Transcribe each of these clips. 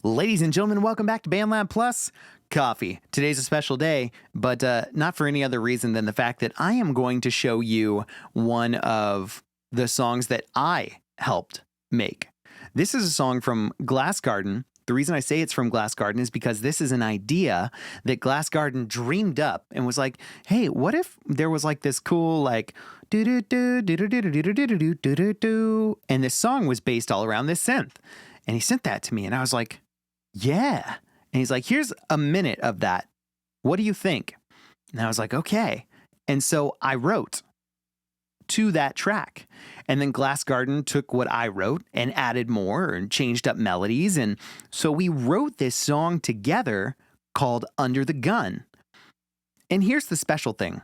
Ladies and gentlemen, welcome back to BandLab Plus Coffee. Today's a special day, but not for any other reason than the fact that I am going to show you one of the songs that I helped make. This is a song from Glass Garden. The reason I say it's from Glass Garden is because this is an idea that Glass Garden dreamed up and was like, hey, what if there was like this cool like do-do-do-do-do-do-do-do-do-do-do, and this song was based all around this synth. And he sent that to me and I was like, yeah. And he's like, here's a minute of that. What do you think? And I was like, okay. And so I wrote to that track. And then Glass Garden took what I wrote and added more and changed up melodies. And so we wrote this song together called Under the Gun. And here's the special thing.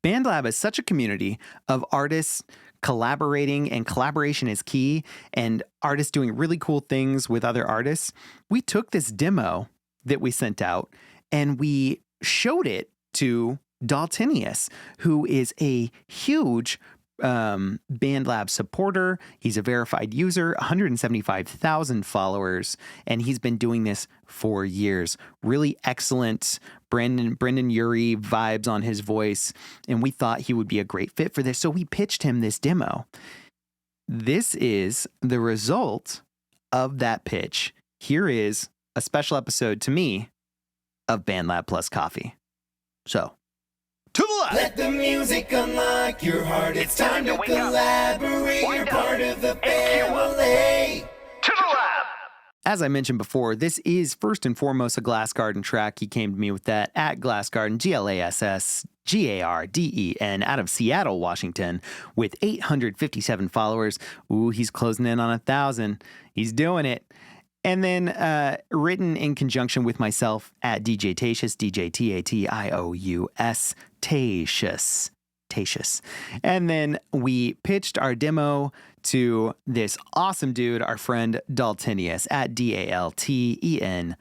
BandLab is such a community of artists collaborating, and collaboration is key, and artists doing really cool things with other artists. We took this demo that we sent out and we showed it to Daltenious, who is a huge BandLab supporter. He's a verified user, 175,000 followers, and he's been doing this for years. Really excellent Brendan Urie vibes on his voice, and we thought he would be a great fit for this, so we pitched him this demo. This is the result of that pitch. Here is a special episode to me of BandLab Plus Coffee. So, to the left. Let the music unlock your heart. It's time to collaborate. You're part of the family. To the lab. As I mentioned before, this is first and foremost a Glass Garden track. He came to me with that at Glass Garden, GlassGarden, out of Seattle, Washington, with 857 followers. Ooh, he's closing in on 1,000. He's doing it. And then written in conjunction with myself at DJTatious, DJTatious, Tatious. And then we pitched our demo to this awesome dude, our friend Daltenious, at DALTENIOUS.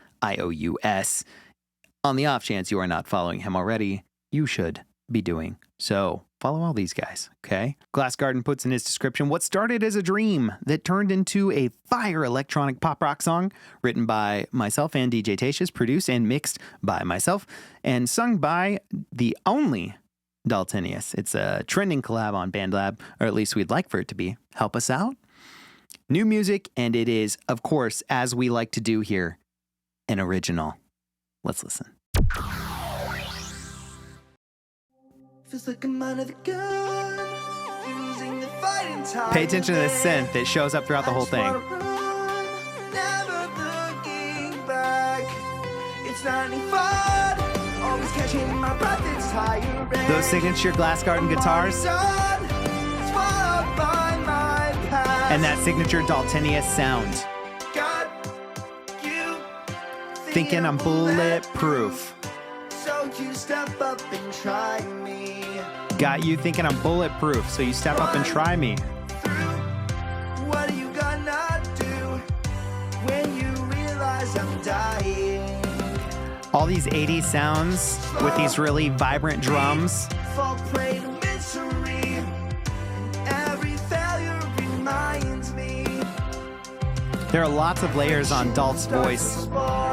On the off chance you are not following him already, you should be doing so. Follow all these guys, okay? Glass Garden puts in his description, what started as a dream that turned into a fire electronic pop rock song written by myself and DJTatious, produced and mixed by myself, and sung by the only Daltenious. It's a trending collab on BandLab, or at least we'd like for it to be. Help us out. New music, and it is, of course, as we like to do here, an original. Let's listen. Feels like I'm under the gun, using the fighting time. Pay attention to this synth that shows up throughout the whole thing. Never looking back. It's 95, always catching my breath. It's tiring. Those signature Glass Garden guitars. And that signature Daltenious sound. Got you thinking I'm bulletproof. So you step up and try me. Got you thinking I'm bulletproof, so you step up and try me. What are you gonna do when you realize I'm dying? All these 80s sounds with these really vibrant drums. Fall prey to misery, and every failure reminds me. There are lots of layers on Dalt's voice.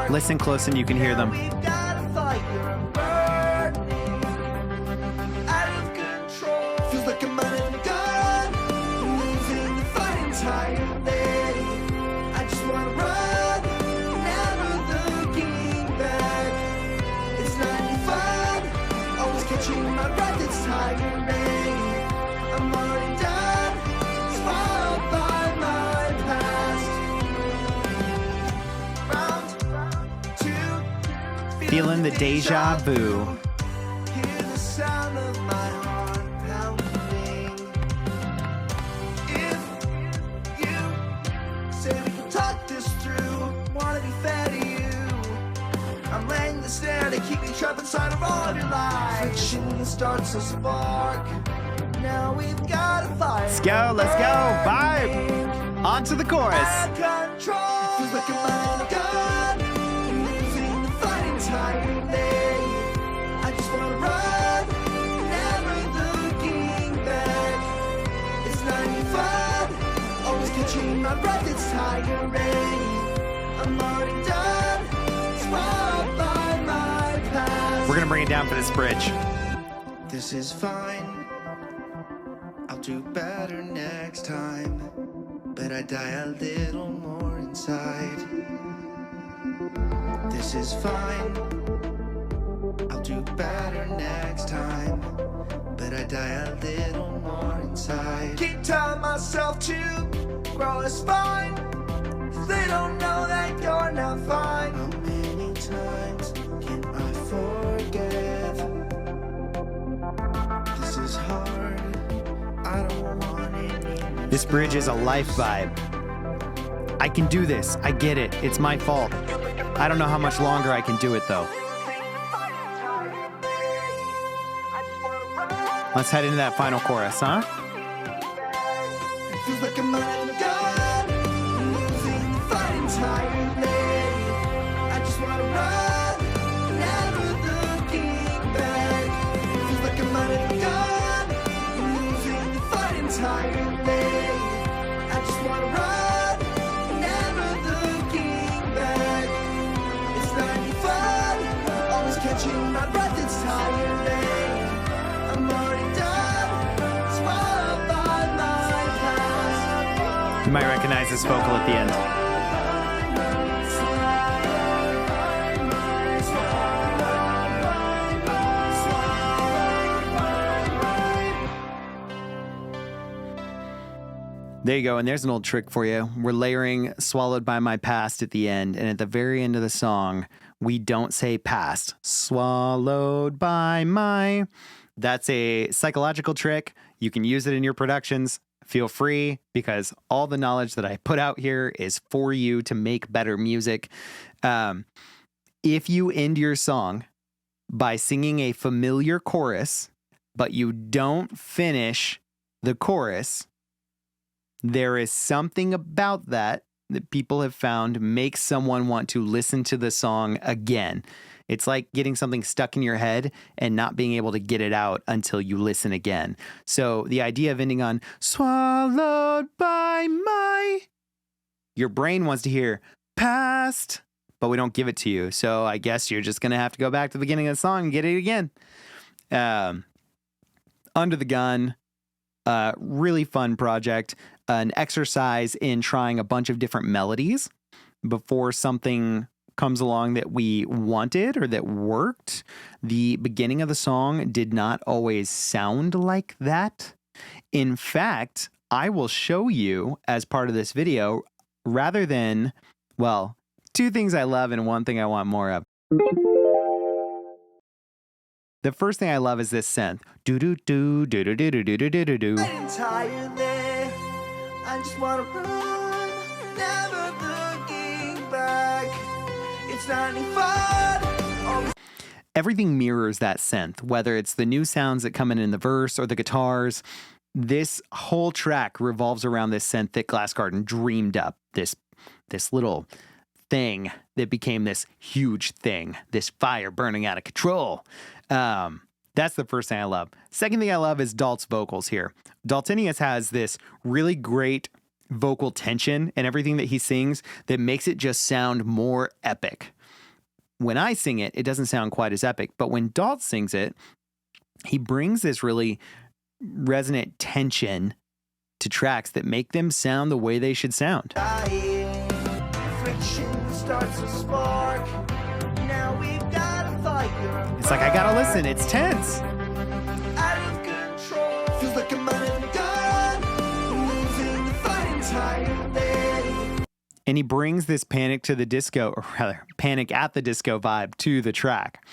Listen close and you can hear them. My breath is tiring. I'm already done, swallowed by my past. Round 2, Feeling the deja vu. Hear the sound of my heart pounding. If you say we can talk this through, wanna be fair to you, I'm laying the snare to keep you trapped inside of all your lies. Friction starts a spark. Now we've got a fire. Let's go, let's go. Vibe. On to the chorus. Control. Feels like I'm on a gun. Losing the fight entirely. I just wanna run, never looking back. It's 95, always catching my breath. It's tiring. I'm already done, swallowed by my past. We're gonna bring it down for this bridge. This is fine, I'll do better next time, but I die a little more inside. This is fine, I'll do better next time, but I die a little more inside. Keep telling myself to grow a spine, 'cause they don't know that you're not fine. How many times can I forgive? This is hard, I don't want it. This bridge is a life vibe. I can do this. I get it. It's my fault. I don't know how much longer I can do it though. Let's head into that final chorus, huh? It feels like I'm out of gun, losing the fight entirely. I just wanna run, never looking back. It feels like I'm out of gun, losing the fight entirely. I just wanna run, never looking back. It's not any fun, always catching my breath entirely. I'm already done, swallowed by my past. You might recognize this vocal at the end. There you go, and there's an old trick for you. We're layering swallowed by my past at the end, and at the very end of the song, we don't say past. Swallowed by my. That's a psychological trick. You can use it in your productions. Feel free, because all the knowledge that I put out here is for you to make better music. If you end your song by singing a familiar chorus, but you don't finish the chorus, there is something about that people have found makes someone want to listen to the song again. It's like getting something stuck in your head and not being able to get it out until you listen again. So the idea of ending on swallowed by my, your brain wants to hear past, but we don't give it to you. So I guess you're just going to have to go back to the beginning of the song and get it again. Under the Gun, really fun project, an exercise in trying a bunch of different melodies before something comes along that we wanted or that worked. The beginning of the song did not always sound like that. In fact, I will show you as part of this video, rather than, well, two things I love and one thing I want more of. The first thing I love is this synth. Do do do do do do do do do do do. Entirely, I just wanna run, never looking back. It's not any fun. Everything mirrors that synth, whether it's the new sounds that come in the verse or the guitars. This whole track revolves around this synth that Glassgarden dreamed up, this little thing that became this huge thing, this fire burning out of control. That's the first thing I love. Second thing I love is Dalt's vocals here. Daltenious has this really great vocal tension and everything that he sings that makes it just sound more epic. When I sing it, it doesn't sound quite as epic, but when Dalt sings it, he brings this really resonant tension to tracks that make them sound the way they should sound. Friction starts to spark. Now we've got a fire. It's like, I gotta listen, it's tense. Out of control. Feels like I'm out of the gun, losing the fight entirely. And he brings this Panic to the Disco, or rather, Panic at the Disco vibe to the track,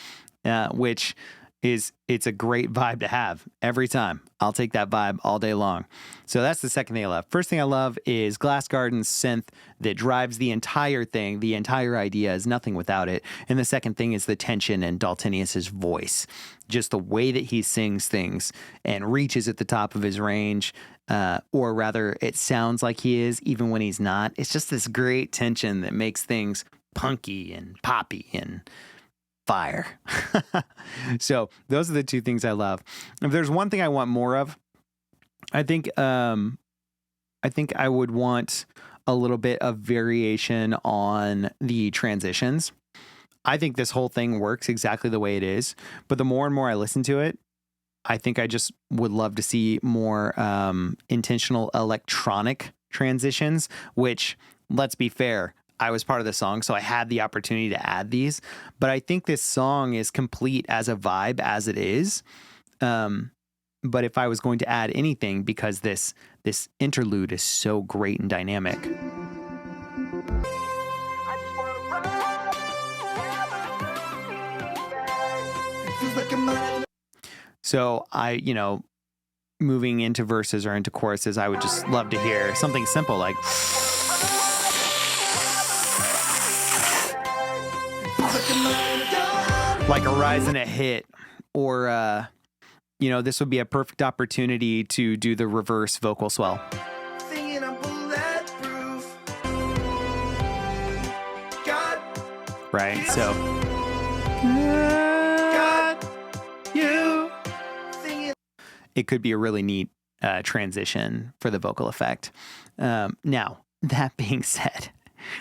which it's a great vibe to have every time. I'll take that vibe all day long. So that's the second thing I love. First thing I love is Glassgarden's synth that drives the entire thing. The entire idea is nothing without it. And the second thing is the tension in Daltenious's voice. Just the way that he sings things and reaches at the top of his range, or rather it sounds like he is even when he's not. It's just this great tension that makes things punky and poppy and fire. So those are the two things I love. If there's one thing I want more of, I think I would want a little bit of variation on the transitions. I think this whole thing works exactly the way it is, but the more and more I listen to it, I think I just would love to see more intentional electronic transitions, which, let's be fair, I was part of the song, so I had the opportunity to add these. But I think this song is complete as a vibe as it is. But if I was going to add anything, because this interlude is so great and dynamic. So I, moving into verses or into choruses, I would just love to hear something simple like a rise and a hit, or this would be a perfect opportunity to do the reverse vocal swell. Right, so it could be a really neat transition for the vocal effect. Now, that being said,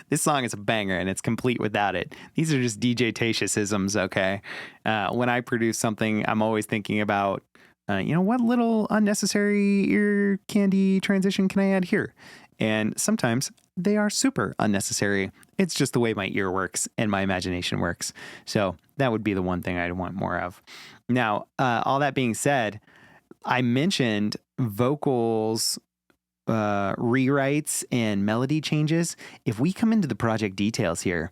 this song is a banger and it's complete without it. These are just DJTatious-isms, okay? When I produce something, I'm always thinking about, what little unnecessary ear candy transition can I add here? And sometimes they are super unnecessary. It's just the way my ear works and my imagination works. So that would be the one thing I'd want more of. Now, all that being said, I mentioned vocals, rewrites, and melody changes. If we come into the project details here,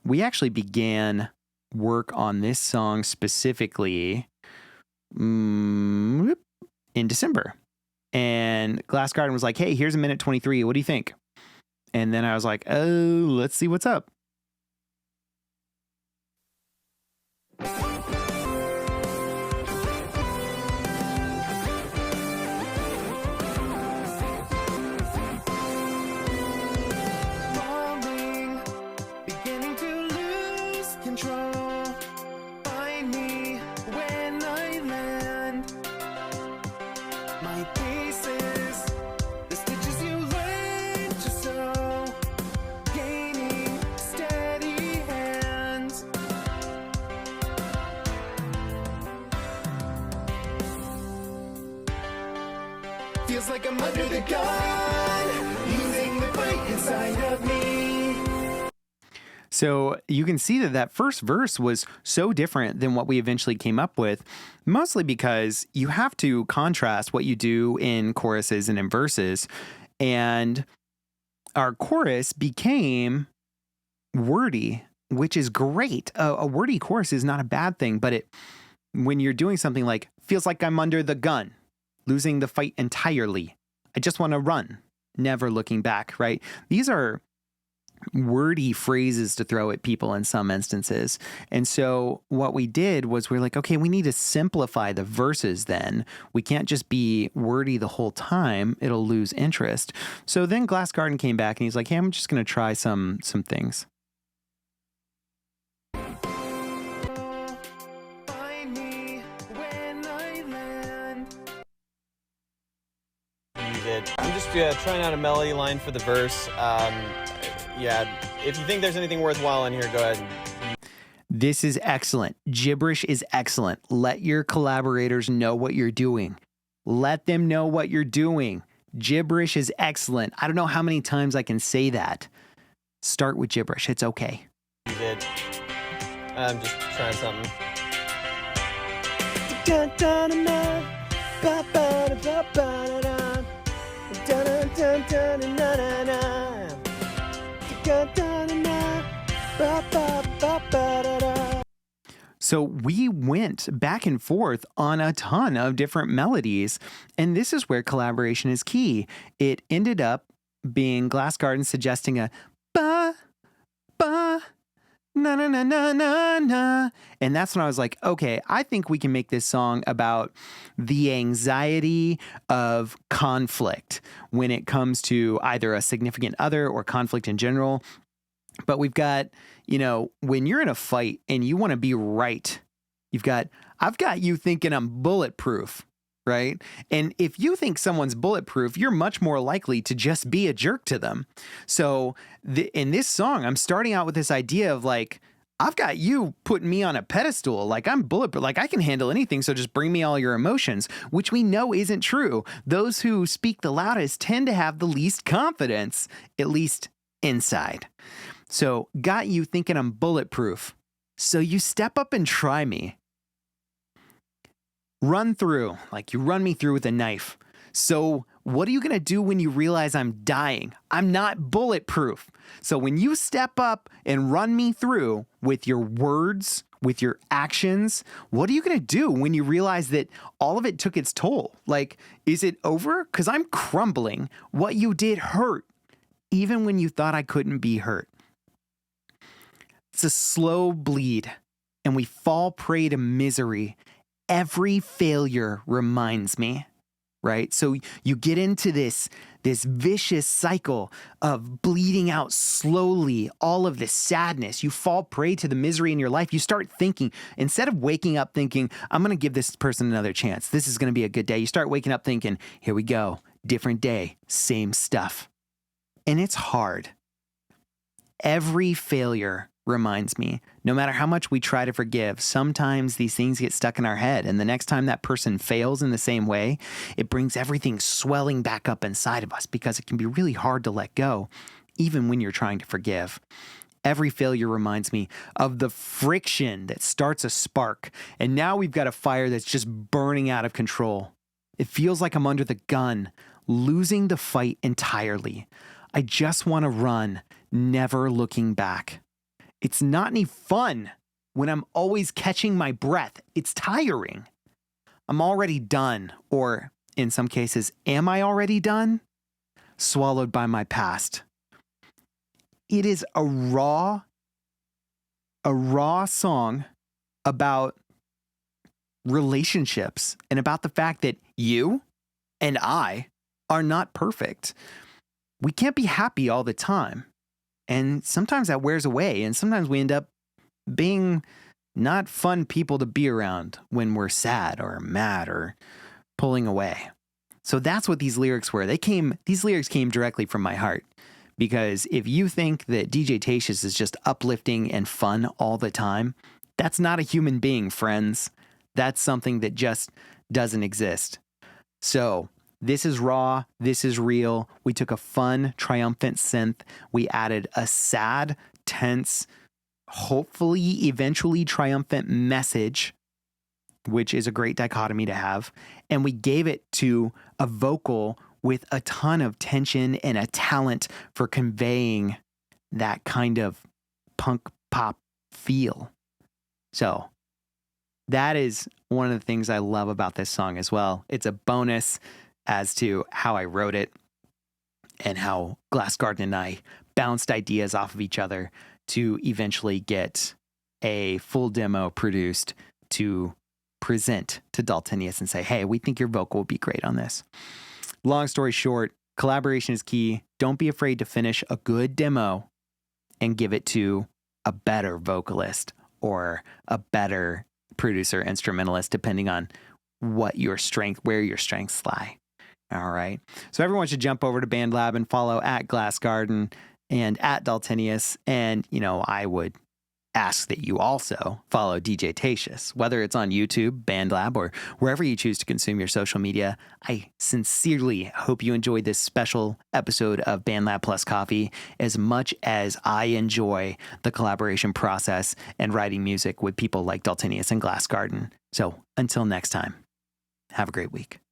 we actually began work on this song specifically in December. And Glass Garden was like, hey, here's a minute 23. What do you think? And then I was like, oh, let's see what's up. Feels like I'm under the gun, losing the fight inside of me. So you can see that first verse was so different than what we eventually came up with, mostly because you have to contrast what you do in choruses and in verses. And our chorus became wordy, which is great. A wordy chorus is not a bad thing, but when you're doing something like, feels like I'm under the gun, losing the fight entirely, I just want to run, never looking back, right? These are wordy phrases to throw at people in some instances. And so what we did was we're like, okay, we need to simplify the verses then. We can't just be wordy the whole time. It'll lose interest. So then Glass Garden came back and he's like, hey, I'm just going to try some things. I'm just trying out a melody line for the verse. If you think there's anything worthwhile in here, go ahead. This is excellent. Gibberish is excellent. Let your collaborators know what you're doing. Let them know what you're doing. Gibberish is excellent. I don't know how many times I can say that. Start with gibberish. It's okay. You did. I'm just trying something. So we went back and forth on a ton of different melodies, and this is where collaboration is key. It ended up being Glass Garden suggesting a ba, ba, na na na na na na. And that's when I was like, okay, I think we can make this song about the anxiety of conflict when it comes to either a significant other or conflict in general. But we've got, when you're in a fight and you want to be right, I've got you thinking I'm bulletproof. right? And if you think someone's bulletproof, you're much more likely to just be a jerk to them. So in this song, I'm starting out with this idea of like, I've got you putting me on a pedestal. Like I'm bulletproof, like I can handle anything. So just bring me all your emotions, which we know isn't true. Those who speak the loudest tend to have the least confidence, at least inside. So got you thinking I'm bulletproof. So you step up and try me. Run through, like you run me through with a knife. So what are you going to do when you realize I'm dying? I'm not bulletproof. So when you step up and run me through with your words, with your actions, what are you going to do when you realize that all of it took its toll? Like, is it over? Because I'm crumbling. What you did hurt, even when you thought I couldn't be hurt. It's a slow bleed, and we fall prey to misery. Every failure reminds me. Right? So you get into this vicious cycle of bleeding out slowly, all of this sadness. You fall prey to the misery in your life. You start thinking, instead of waking up thinking, I'm going to give this person another chance. This is going to be a good day. You start waking up thinking, here we go. Different day, same stuff. And it's hard. Every failure reminds me, no matter how much we try to forgive, sometimes these things get stuck in our head. And the next time that person fails in the same way, it brings everything swelling back up inside of us because it can be really hard to let go, even when you're trying to forgive. Every failure reminds me of the friction that starts a spark. And now we've got a fire that's just burning out of control. It feels like I'm under the gun, losing the fight entirely. I just want to run, never looking back. It's not any fun when I'm always catching my breath. It's tiring. I'm already done, or in some cases, am I already done? Swallowed by my past. It is a raw song about relationships and about the fact that you and I are not perfect. We can't be happy all the time. And sometimes that wears away, and sometimes we end up being not fun people to be around when we're sad or mad or pulling away. So that's what these lyrics were. These lyrics came directly from my heart, because if you think that DJTatious is just uplifting and fun all the time, that's not a human being, friends. That's something that just doesn't exist. So this is raw. This is real. We took a fun, triumphant synth. We added a sad, tense, hopefully eventually triumphant message, which is a great dichotomy to have. And we gave it to a vocal with a ton of tension and a talent for conveying that kind of punk pop feel. So that is one of the things I love about this song as well. It's a bonus as to how I wrote it and how Glassgarden and I bounced ideas off of each other to eventually get a full demo produced to present to Daltenious and say, hey, we think your vocal would be great on this. Long story short, collaboration is key. Don't be afraid to finish a good demo and give it to a better vocalist or a better producer, instrumentalist, depending on where your strengths lie. All right. So everyone should jump over to BandLab and follow at Glassgarden and at Daltenious. And, I would ask that you also follow DJTatious, whether it's on YouTube, BandLab, or wherever you choose to consume your social media. I sincerely hope you enjoyed this special episode of BandLab Plus Coffee as much as I enjoy the collaboration process and writing music with people like Daltenious and Glassgarden. So until next time, have a great week.